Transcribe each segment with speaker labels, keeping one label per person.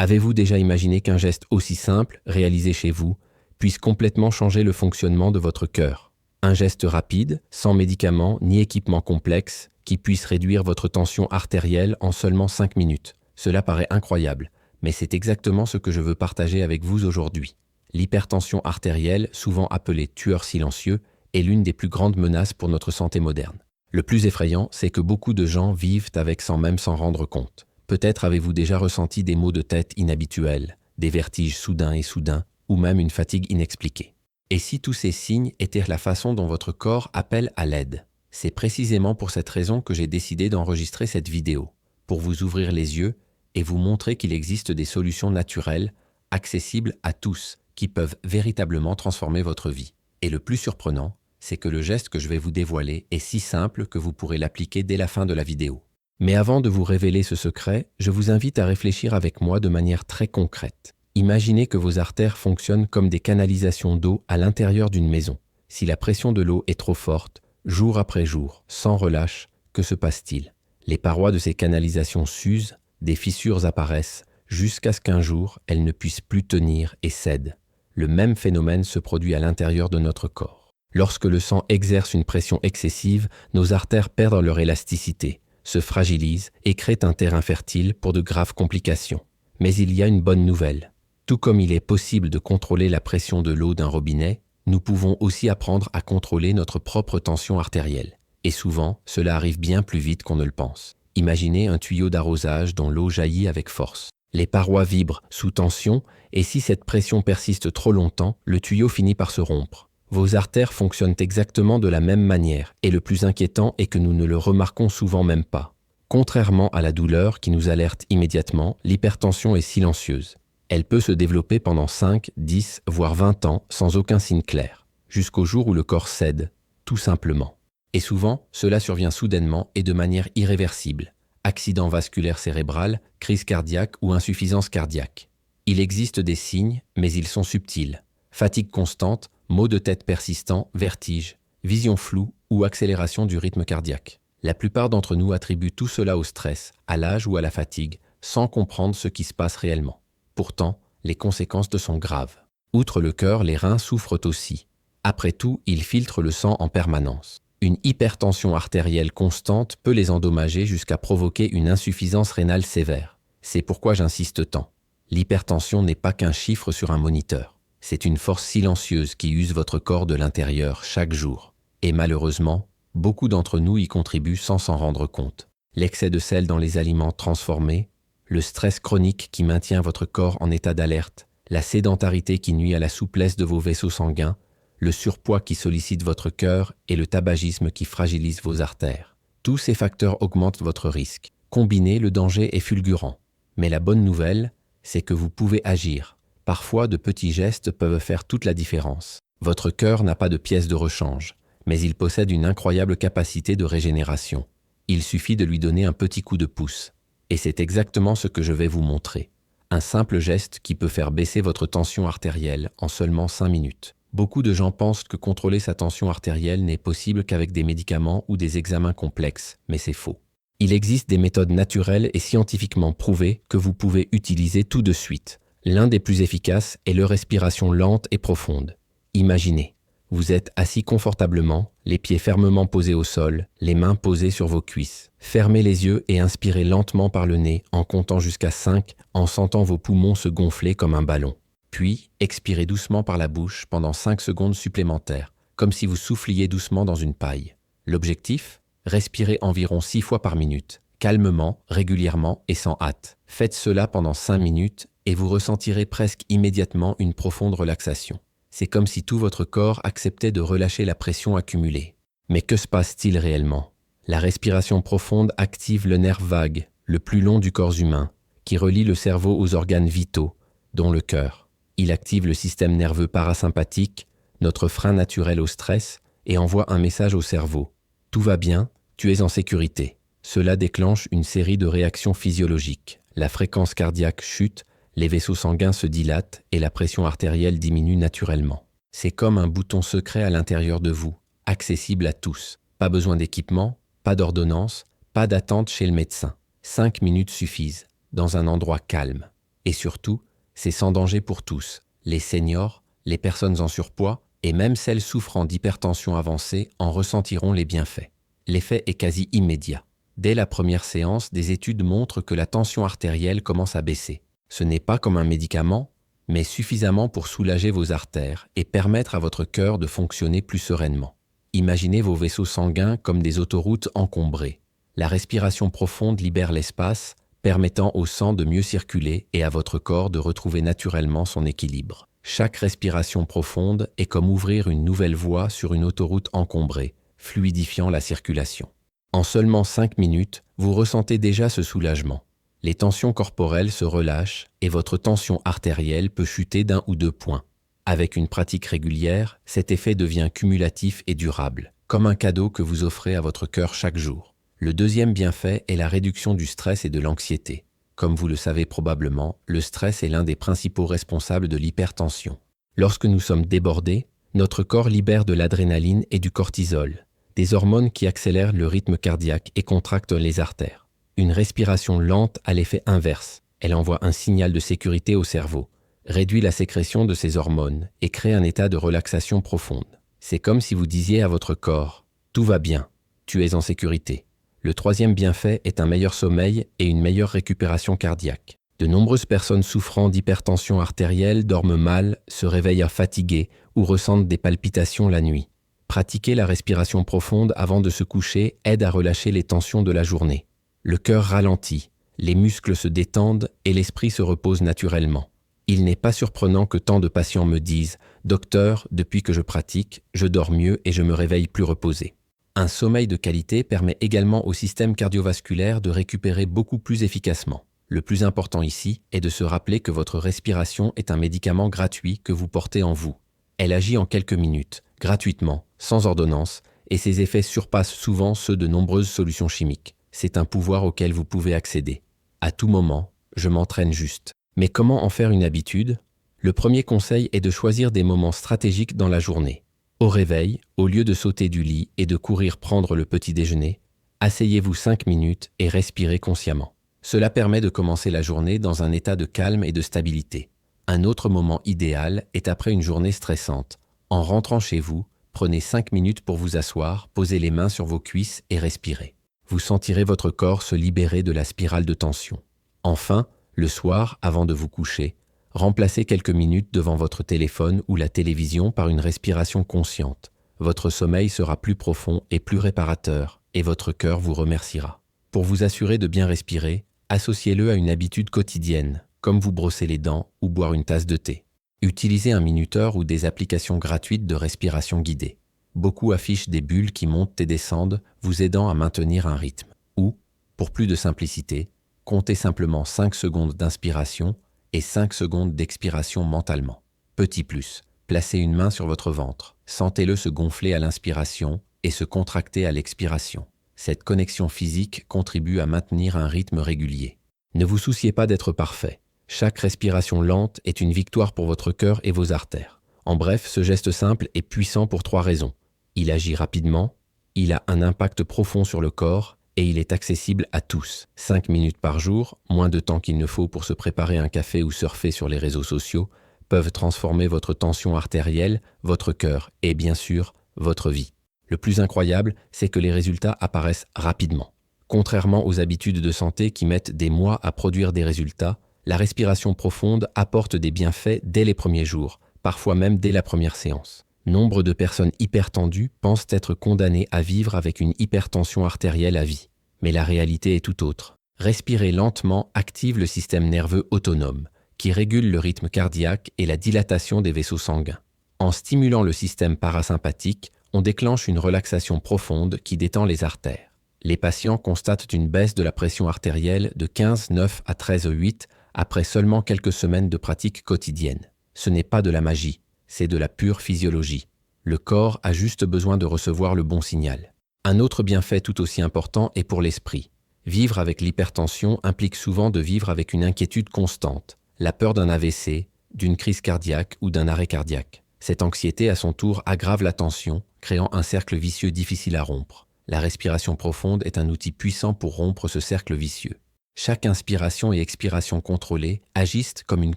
Speaker 1: Avez-vous déjà imaginé qu'un geste aussi simple, réalisé chez vous, puisse complètement changer le fonctionnement de votre cœur? Un geste rapide, sans médicaments ni équipement complexe, qui puisse réduire votre tension artérielle en seulement 5 minutes. Cela paraît incroyable, mais c'est exactement ce que je veux partager avec vous aujourd'hui. L'hypertension artérielle, souvent appelée tueur silencieux, est l'une des plus grandes menaces pour notre santé moderne. Le plus effrayant, c'est que beaucoup de gens vivent avec sans même s'en rendre compte. Peut-être avez-vous déjà ressenti des maux de tête inhabituels, des vertiges soudains, ou même une fatigue inexpliquée. Et si tous ces signes étaient la façon dont votre corps appelle à l'aide? C'est précisément pour cette raison que j'ai décidé d'enregistrer cette vidéo, pour vous ouvrir les yeux et vous montrer qu'il existe des solutions naturelles, accessibles à tous, qui peuvent véritablement transformer votre vie. Et le plus surprenant, c'est que le geste que je vais vous dévoiler est si simple que vous pourrez l'appliquer dès la fin de la vidéo. Mais avant de vous révéler ce secret, je vous invite à réfléchir avec moi de manière très concrète. Imaginez que vos artères fonctionnent comme des canalisations d'eau à l'intérieur d'une maison. Si la pression de l'eau est trop forte, jour après jour, sans relâche, que se passe-t-il? Les parois de ces canalisations s'usent, des fissures apparaissent, jusqu'à ce qu'un jour, elles ne puissent plus tenir et cèdent. Le même phénomène se produit à l'intérieur de notre corps. Lorsque le sang exerce une pression excessive, nos artères perdent leur élasticité, se fragilisent et créent un terrain fertile pour de graves complications. Mais il y a une bonne nouvelle. Tout comme il est possible de contrôler la pression de l'eau d'un robinet, nous pouvons aussi apprendre à contrôler notre propre tension artérielle. Et souvent, cela arrive bien plus vite qu'on ne le pense. Imaginez un tuyau d'arrosage dont l'eau jaillit avec force. Les parois vibrent sous tension et si cette pression persiste trop longtemps, le tuyau finit par se rompre. Vos artères fonctionnent exactement de la même manière et le plus inquiétant est que nous ne le remarquons souvent même pas. Contrairement à la douleur qui nous alerte immédiatement, l'hypertension est silencieuse. Elle peut se développer pendant 5, 10, voire 20 ans sans aucun signe clair, jusqu'au jour où le corps cède, tout simplement. Et souvent, cela survient soudainement et de manière irréversible. Accident vasculaire cérébral, crise cardiaque ou insuffisance cardiaque. Il existe des signes, mais ils sont subtils. Fatigue constante, maux de tête persistants, vertiges, vision floue ou accélération du rythme cardiaque. La plupart d'entre nous attribuent tout cela au stress, à l'âge ou à la fatigue, sans comprendre ce qui se passe réellement. Pourtant, les conséquences sont graves. Outre le cœur, les reins souffrent aussi. Après tout, ils filtrent le sang en permanence. Une hypertension artérielle constante peut les endommager jusqu'à provoquer une insuffisance rénale sévère. C'est pourquoi j'insiste tant. L'hypertension n'est pas qu'un chiffre sur un moniteur. C'est une force silencieuse qui use votre corps de l'intérieur chaque jour. Et malheureusement, beaucoup d'entre nous y contribuent sans s'en rendre compte. L'excès de sel dans les aliments transformés, le stress chronique qui maintient votre corps en état d'alerte, la sédentarité qui nuit à la souplesse de vos vaisseaux sanguins, le surpoids qui sollicite votre cœur et le tabagisme qui fragilise vos artères. Tous ces facteurs augmentent votre risque. Combinés, le danger est fulgurant. Mais la bonne nouvelle, c'est que vous pouvez agir. Parfois, de petits gestes peuvent faire toute la différence. Votre cœur n'a pas de pièce de rechange, mais il possède une incroyable capacité de régénération. Il suffit de lui donner un petit coup de pouce. Et c'est exactement ce que je vais vous montrer. Un simple geste qui peut faire baisser votre tension artérielle en seulement 5 minutes. Beaucoup de gens pensent que contrôler sa tension artérielle n'est possible qu'avec des médicaments ou des examens complexes, mais c'est faux. Il existe des méthodes naturelles et scientifiquement prouvées que vous pouvez utiliser tout de suite. L'un des plus efficaces est leur respiration lente et profonde. Imaginez, vous êtes assis confortablement, les pieds fermement posés au sol, les mains posées sur vos cuisses. Fermez les yeux et inspirez lentement par le nez en comptant jusqu'à 5 en sentant vos poumons se gonfler comme un ballon. Puis, expirez doucement par la bouche pendant 5 secondes supplémentaires, comme si vous souffliez doucement dans une paille. L'objectif ? Respirez environ 6 fois par minute, calmement, régulièrement et sans hâte. Faites cela pendant 5 minutes et vous ressentirez presque immédiatement une profonde relaxation. C'est comme si tout votre corps acceptait de relâcher la pression accumulée. Mais que se passe-t-il réellement ? La respiration profonde active le nerf vague, le plus long du corps humain, qui relie le cerveau aux organes vitaux, dont le cœur. Il active le système nerveux parasympathique, notre frein naturel au stress, et envoie un message au cerveau. Tout va bien, tu es en sécurité. Cela déclenche une série de réactions physiologiques. La fréquence cardiaque chute, les vaisseaux sanguins se dilatent et la pression artérielle diminue naturellement. C'est comme un bouton secret à l'intérieur de vous, accessible à tous. Pas besoin d'équipement, pas d'ordonnance, pas d'attente chez le médecin. 5 minutes suffisent, dans un endroit calme. Et surtout, c'est sans danger pour tous, les seniors, les personnes en surpoids et même celles souffrant d'hypertension avancée en ressentiront les bienfaits. L'effet est quasi immédiat. Dès la première séance, des études montrent que la tension artérielle commence à baisser. Ce n'est pas comme un médicament, mais suffisamment pour soulager vos artères et permettre à votre cœur de fonctionner plus sereinement. Imaginez vos vaisseaux sanguins comme des autoroutes encombrées. La respiration profonde libère l'espace, permettant au sang de mieux circuler et à votre corps de retrouver naturellement son équilibre. Chaque respiration profonde est comme ouvrir une nouvelle voie sur une autoroute encombrée, fluidifiant la circulation. En seulement 5 minutes, vous ressentez déjà ce soulagement. Les tensions corporelles se relâchent et votre tension artérielle peut chuter d'1 ou 2 points. Avec une pratique régulière, cet effet devient cumulatif et durable, comme un cadeau que vous offrez à votre cœur chaque jour. Le deuxième bienfait est la réduction du stress et de l'anxiété. Comme vous le savez probablement, le stress est l'un des principaux responsables de l'hypertension. Lorsque nous sommes débordés, notre corps libère de l'adrénaline et du cortisol, des hormones qui accélèrent le rythme cardiaque et contractent les artères. Une respiration lente a l'effet inverse. Elle envoie un signal de sécurité au cerveau, réduit la sécrétion de ces hormones et crée un état de relaxation profonde. C'est comme si vous disiez à votre corps « Tout va bien, tu es en sécurité ». Le troisième bienfait est un meilleur sommeil et une meilleure récupération cardiaque. De nombreuses personnes souffrant d'hypertension artérielle dorment mal, se réveillent fatiguées ou ressentent des palpitations la nuit. Pratiquer la respiration profonde avant de se coucher aide à relâcher les tensions de la journée. Le cœur ralentit, les muscles se détendent et l'esprit se repose naturellement. Il n'est pas surprenant que tant de patients me disent « Docteur, depuis que je pratique, je dors mieux et je me réveille plus reposé ». Un sommeil de qualité permet également au système cardiovasculaire de récupérer beaucoup plus efficacement. Le plus important ici est de se rappeler que votre respiration est un médicament gratuit que vous portez en vous. Elle agit en quelques minutes, gratuitement, sans ordonnance, et ses effets surpassent souvent ceux de nombreuses solutions chimiques. C'est un pouvoir auquel vous pouvez accéder. À tout moment, je m'entraîne juste. Mais comment en faire une habitude ? Le premier conseil est de choisir des moments stratégiques dans la journée. Au réveil, au lieu de sauter du lit et de courir prendre le petit déjeuner, asseyez-vous 5 minutes et respirez consciemment. Cela permet de commencer la journée dans un état de calme et de stabilité. Un autre moment idéal est après une journée stressante. En rentrant chez vous, prenez 5 minutes pour vous asseoir, posez les mains sur vos cuisses et respirez. Vous sentirez votre corps se libérer de la spirale de tension. Enfin, le soir, avant de vous coucher, remplacez quelques minutes devant votre téléphone ou la télévision par une respiration consciente. Votre sommeil sera plus profond et plus réparateur, et votre cœur vous remerciera. Pour vous assurer de bien respirer, associez-le à une habitude quotidienne, comme vous brosser les dents ou boire une tasse de thé. Utilisez un minuteur ou des applications gratuites de respiration guidée. Beaucoup affichent des bulles qui montent et descendent, vous aidant à maintenir un rythme. Ou, pour plus de simplicité, comptez simplement 5 secondes d'inspiration et 5 secondes d'expiration mentalement. Petit plus, placez une main sur votre ventre. Sentez-le se gonfler à l'inspiration et se contracter à l'expiration. Cette connexion physique contribue à maintenir un rythme régulier. Ne vous souciez pas d'être parfait. Chaque respiration lente est une victoire pour votre cœur et vos artères. En bref, ce geste simple est puissant pour 3 raisons. Il agit rapidement, il a un impact profond sur le corps et il est accessible à tous. 5 minutes par jour, moins de temps qu'il ne faut pour se préparer un café ou surfer sur les réseaux sociaux, peuvent transformer votre tension artérielle, votre cœur et bien sûr, votre vie. Le plus incroyable, c'est que les résultats apparaissent rapidement. Contrairement aux habitudes de santé qui mettent des mois à produire des résultats, la respiration profonde apporte des bienfaits dès les premiers jours, parfois même dès la première séance. Nombre de personnes hypertendues pensent être condamnées à vivre avec une hypertension artérielle à vie. Mais la réalité est tout autre. Respirer lentement active le système nerveux autonome, qui régule le rythme cardiaque et la dilatation des vaisseaux sanguins. En stimulant le système parasympathique, on déclenche une relaxation profonde qui détend les artères. Les patients constatent une baisse de la pression artérielle de 15,9 à 13,8 après seulement quelques semaines de pratique quotidienne. Ce n'est pas de la magie, c'est de la pure physiologie. Le corps a juste besoin de recevoir le bon signal. Un autre bienfait tout aussi important est pour l'esprit. Vivre avec l'hypertension implique souvent de vivre avec une inquiétude constante, la peur d'un AVC, d'une crise cardiaque ou d'un arrêt cardiaque. Cette anxiété à son tour aggrave la tension, créant un cercle vicieux difficile à rompre. La respiration profonde est un outil puissant pour rompre ce cercle vicieux. Chaque inspiration et expiration contrôlée agissent comme une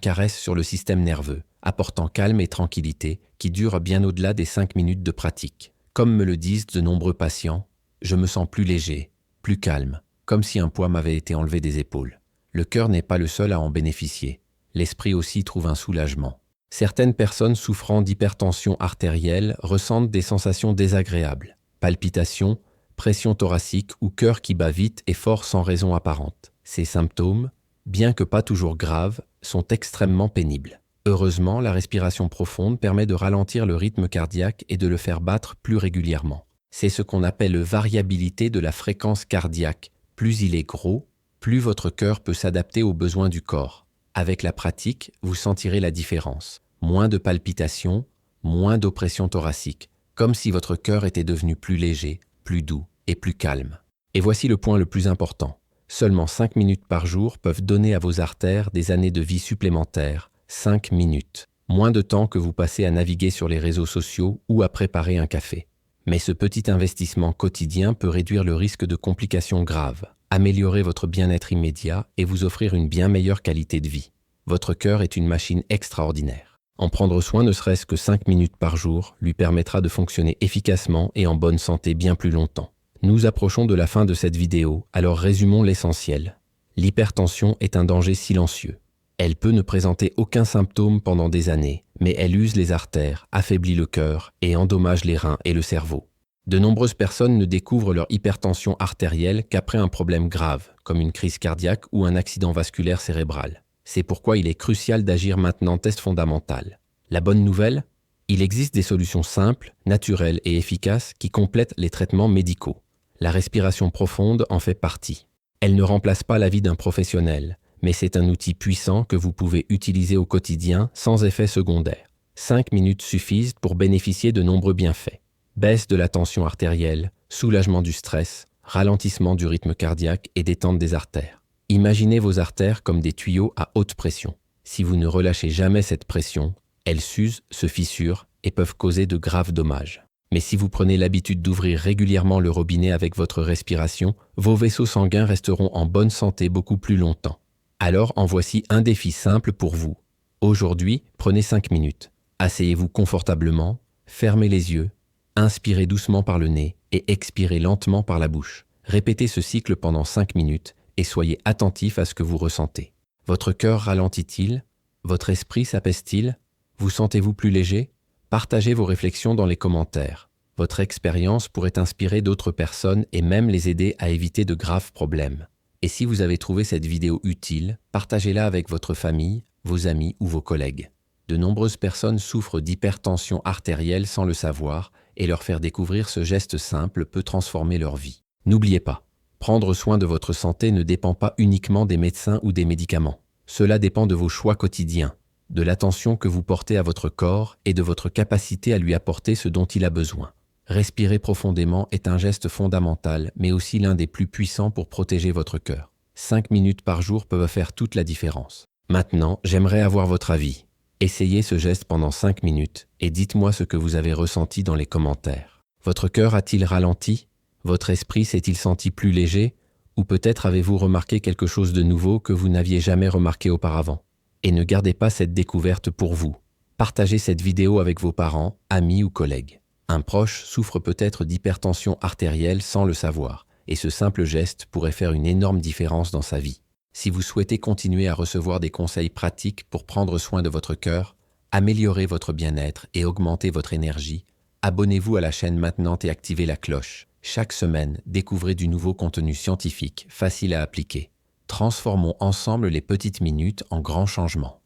Speaker 1: caresse sur le système nerveux, apportant calme et tranquillité qui durent bien au-delà des 5 minutes de pratique. Comme me le disent de nombreux patients, je me sens plus léger, plus calme, comme si un poids m'avait été enlevé des épaules. Le cœur n'est pas le seul à en bénéficier. L'esprit aussi trouve un soulagement. Certaines personnes souffrant d'hypertension artérielle ressentent des sensations désagréables, palpitations, pression thoracique ou cœur qui bat vite et fort sans raison apparente. Ces symptômes, bien que pas toujours graves, sont extrêmement pénibles. Heureusement, la respiration profonde permet de ralentir le rythme cardiaque et de le faire battre plus régulièrement. C'est ce qu'on appelle variabilité de la fréquence cardiaque. Plus il est gros, plus votre cœur peut s'adapter aux besoins du corps. Avec la pratique, vous sentirez la différence. Moins de palpitations, moins d'oppression thoracique, comme si votre cœur était devenu plus léger, plus doux et plus calme. Et voici le point le plus important. Seulement 5 minutes par jour peuvent donner à vos artères des années de vie supplémentaires. 5 minutes. Moins de temps que vous passez à naviguer sur les réseaux sociaux ou à préparer un café. Mais ce petit investissement quotidien peut réduire le risque de complications graves, améliorer votre bien-être immédiat et vous offrir une bien meilleure qualité de vie. Votre cœur est une machine extraordinaire. En prendre soin ne serait-ce que 5 minutes par jour lui permettra de fonctionner efficacement et en bonne santé bien plus longtemps. Nous approchons de la fin de cette vidéo, alors résumons l'essentiel. L'hypertension est un danger silencieux. Elle peut ne présenter aucun symptôme pendant des années, mais elle use les artères, affaiblit le cœur et endommage les reins et le cerveau. De nombreuses personnes ne découvrent leur hypertension artérielle qu'après un problème grave, comme une crise cardiaque ou un accident vasculaire cérébral. C'est pourquoi il est crucial d'agir maintenant. Test fondamental. La bonne nouvelle ? Il existe des solutions simples, naturelles et efficaces qui complètent les traitements médicaux. La respiration profonde en fait partie. Elle ne remplace pas l'avis d'un professionnel, mais c'est un outil puissant que vous pouvez utiliser au quotidien sans effet secondaire. 5 minutes suffisent pour bénéficier de nombreux bienfaits. Baisse de la tension artérielle, soulagement du stress, ralentissement du rythme cardiaque et détente des artères. Imaginez vos artères comme des tuyaux à haute pression. Si vous ne relâchez jamais cette pression, elles s'usent, se fissurent et peuvent causer de graves dommages. Mais si vous prenez l'habitude d'ouvrir régulièrement le robinet avec votre respiration, vos vaisseaux sanguins resteront en bonne santé beaucoup plus longtemps. Alors en voici un défi simple pour vous. Aujourd'hui, prenez 5 minutes. Asseyez-vous confortablement, fermez les yeux, inspirez doucement par le nez et expirez lentement par la bouche. Répétez ce cycle pendant 5 minutes et soyez attentif à ce que vous ressentez. Votre cœur ralentit-il? Votre esprit s'apaise-t-il? Vous sentez-vous plus léger? Partagez vos réflexions dans les commentaires. Votre expérience pourrait inspirer d'autres personnes et même les aider à éviter de graves problèmes. Et si vous avez trouvé cette vidéo utile, partagez-la avec votre famille, vos amis ou vos collègues. De nombreuses personnes souffrent d'hypertension artérielle sans le savoir et leur faire découvrir ce geste simple peut transformer leur vie. N'oubliez pas, prendre soin de votre santé ne dépend pas uniquement des médecins ou des médicaments. Cela dépend de vos choix quotidiens, de l'attention que vous portez à votre corps et de votre capacité à lui apporter ce dont il a besoin. Respirer profondément est un geste fondamental, mais aussi l'un des plus puissants pour protéger votre cœur. 5 minutes par jour peuvent faire toute la différence. Maintenant, j'aimerais avoir votre avis. Essayez ce geste pendant 5 minutes et dites-moi ce que vous avez ressenti dans les commentaires. Votre cœur a-t-il ralenti? Votre esprit s'est-il senti plus léger? Ou peut-être avez-vous remarqué quelque chose de nouveau que vous n'aviez jamais remarqué auparavant? Et ne gardez pas cette découverte pour vous. Partagez cette vidéo avec vos parents, amis ou collègues. Un proche souffre peut-être d'hypertension artérielle sans le savoir, et ce simple geste pourrait faire une énorme différence dans sa vie. Si vous souhaitez continuer à recevoir des conseils pratiques pour prendre soin de votre cœur, améliorer votre bien-être et augmenter votre énergie, abonnez-vous à la chaîne maintenant et activez la cloche. Chaque semaine, découvrez du nouveau contenu scientifique, facile à appliquer. Transformons ensemble les petites minutes en grands changements.